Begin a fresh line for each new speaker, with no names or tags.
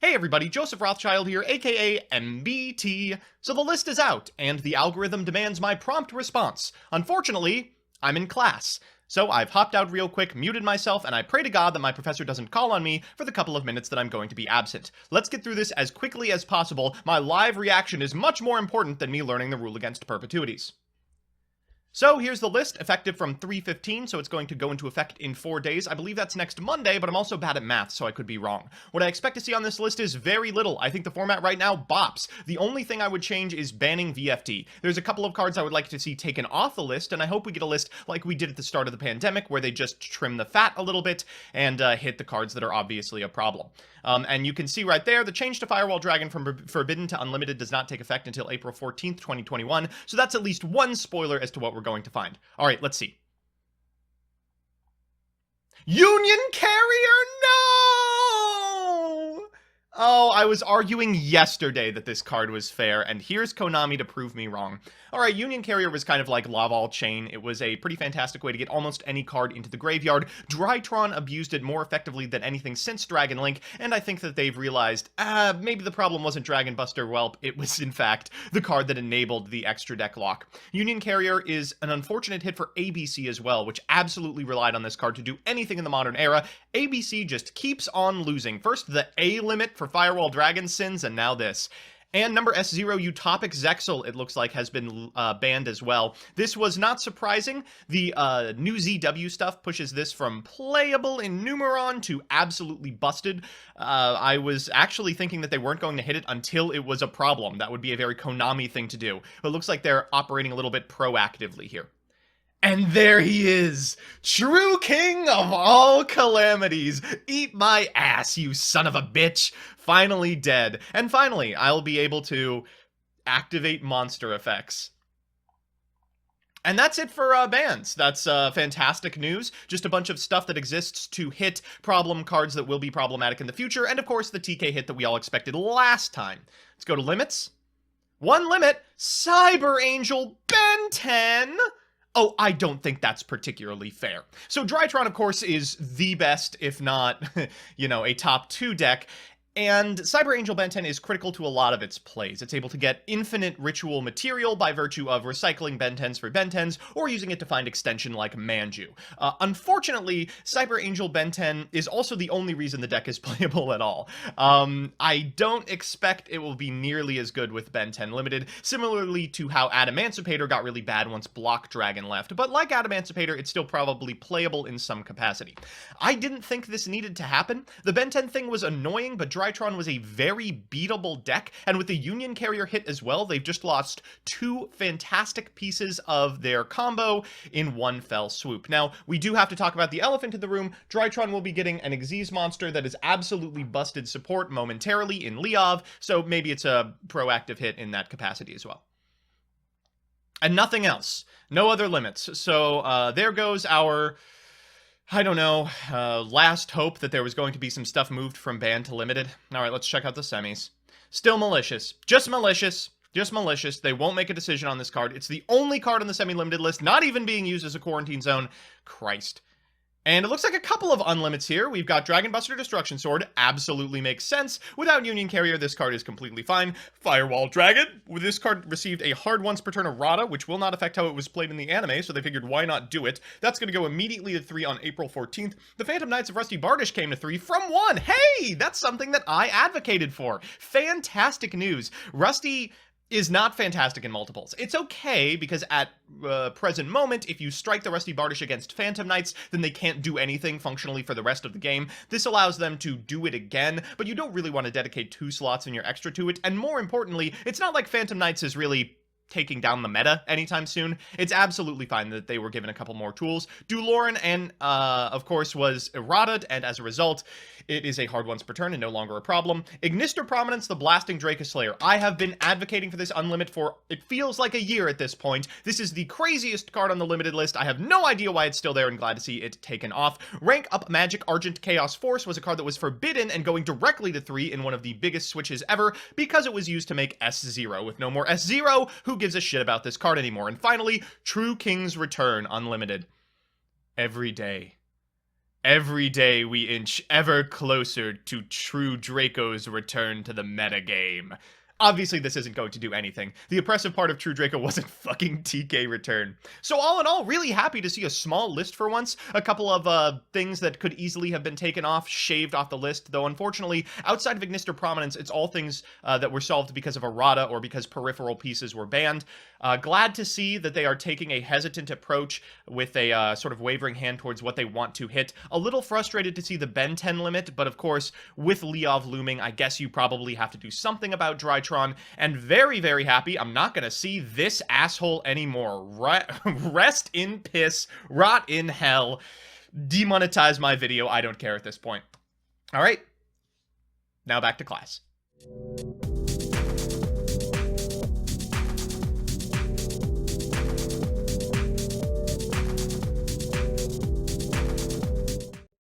Hey everybody, Joseph Rothschild here, aka MBT. So the list is out, and the algorithm demands my prompt response. Unfortunately, I'm in class. So I've hopped out real quick, muted myself, and I pray to God that my professor doesn't call on me for the couple of minutes that I'm going to be absent. Let's get through this as quickly as possible. My live reaction is much more important than me learning the rule against perpetuities. So here's the list, effective from 3/15, so it's going to go into effect in 4 days. I believe that's next Monday, but I'm also bad at math, so I could be wrong. What I expect to see on this list is very little. I think the format right now bops. The only thing I would change is banning VFD. There's a couple of cards I would like to see taken off the list, and I hope we get a list like we did at the start of the pandemic, where they just trim the fat a little bit and hit the cards that are obviously a problem. And you can see right there, the change to Firewall Dragon from Forbidden to Unlimited does not take effect until April 14th, 2021, so that's at least one spoiler as to what we're going to find. Alright, let's see. Union Carrier, no! Oh, I was arguing yesterday that this card was fair, and here's Konami to prove me wrong. Alright, Union Carrier was kind of like Laval Chain. It was a pretty fantastic way to get almost any card into the graveyard. Drytron abused it more effectively than anything since Dragon Link, and I think that they've realized, maybe the problem wasn't Dragon Buster Whelp, it was in fact the card that enabled the extra deck lock. Union Carrier is an unfortunate hit for ABC as well, which absolutely relied on this card to do anything in the modern era. ABC just keeps on losing. First the A limit for Firewall Dragon sins, and now this. And number S0, Utopic Zexal, it looks like, has been banned as well. This was not surprising. The new ZW stuff pushes this from playable in Numeron to absolutely busted. I was actually thinking that they weren't going to hit it until it was a problem. That would be a very Konami thing to do. But it looks like they're operating a little bit proactively here. And there he is, true king of all calamities. Eat my ass, you son of a bitch. Finally dead. And finally, I'll be able to activate monster effects. And that's it for bans. That's fantastic news. Just a bunch of stuff that exists to hit problem cards that will be problematic in the future. And of course, the TK hit that we all expected last time. Let's go to limits. One limit, Cyber Angel Ben 10. Oh, I don't think that's particularly fair. So Drytron, of course, is the best, if not, a top 2 deck. And Cyber Angel Ben 10 is critical to a lot of its plays. It's able to get infinite ritual material by virtue of recycling Ben 10s for Ben 10s, or using it to find extension like Manju. Unfortunately, Cyber Angel Ben 10 is also the only reason the deck is playable at all. I don't expect it will be nearly as good with Ben 10 Limited, similarly to how Adamancipator got really bad once Block Dragon left, but like Adamancipator, it's still probably playable in some capacity. I didn't think this needed to happen. The Ben 10 thing was annoying, but Drytron was a very beatable deck, and with the Union Carrier hit as well, they've just lost 2 fantastic pieces of their combo in one fell swoop. Now, we do have to talk about the elephant in the room. Drytron will be getting an Xyz monster that is absolutely busted support momentarily in Leov, so maybe it's a proactive hit in that capacity as well. And nothing else. No other limits. So there goes our, I don't know, last hope that there was going to be some stuff moved from banned to limited. Alright, let's check out the semis. Still malicious. Just malicious. Just malicious. They won't make a decision on this card. It's the only card on the semi-limited list not even being used as a quarantine zone. Christ. And it looks like a couple of unlimits here. We've got Dragon Buster Destruction Sword. Absolutely makes sense. Without Union Carrier, this card is completely fine. Firewall Dragon. This card received a hard once per turn errata, which will not affect how it was played in the anime, so they figured why not do it. That's going to go immediately to 3 on April 14th. The Phantom Knights of Rusty Bardish came to 3 from 1. Hey! That's something that I advocated for. Fantastic news. Rusty is not fantastic in multiples. It's okay, because at present moment, if you strike the Rusty Bardish against Phantom Knights, then they can't do anything functionally for the rest of the game. This allows them to do it again, but you don't really want to dedicate 2 slots in your extra to it, and more importantly, it's not like Phantom Knights is really taking down the meta anytime soon. It's absolutely fine that they were given a couple more tools. Duloran, and of course, was errataed, and as a result, it is a hard once per turn and no longer a problem. Ignister Prominence, the Blasting Drakus Slayer. I have been advocating for this unlimit for, it feels like a year at this point. This is the craziest card on the limited list. I have no idea why it's still there, and glad to see it taken off. Rank Up Magic Argent Chaos Force was a card that was forbidden and going directly to 3 in one of the biggest switches ever, because it was used to make S0. With no more S0, who gives a shit about this card anymore? And finally, True King's Return Unlimited. Every day. Every day we inch ever closer to true Draco's return to the metagame. Obviously, this isn't going to do anything. The oppressive part of True Draco wasn't fucking TK return. So all in all, really happy to see a small list for once. A couple of things that could easily have been taken off, shaved off the list, though unfortunately, outside of Ignister Prominence, it's all things that were solved because of errata or because peripheral pieces were banned. Glad to see that they are taking a hesitant approach with a sort of wavering hand towards what they want to hit. A little frustrated to see the Ben 10 limit, but of course, with Leov looming, I guess you probably have to do something about Drytron, and very, very happy I'm not gonna see this asshole anymore. Rest in piss, rot in hell, demonetize my video, I don't care at this point. Alright, now back to class.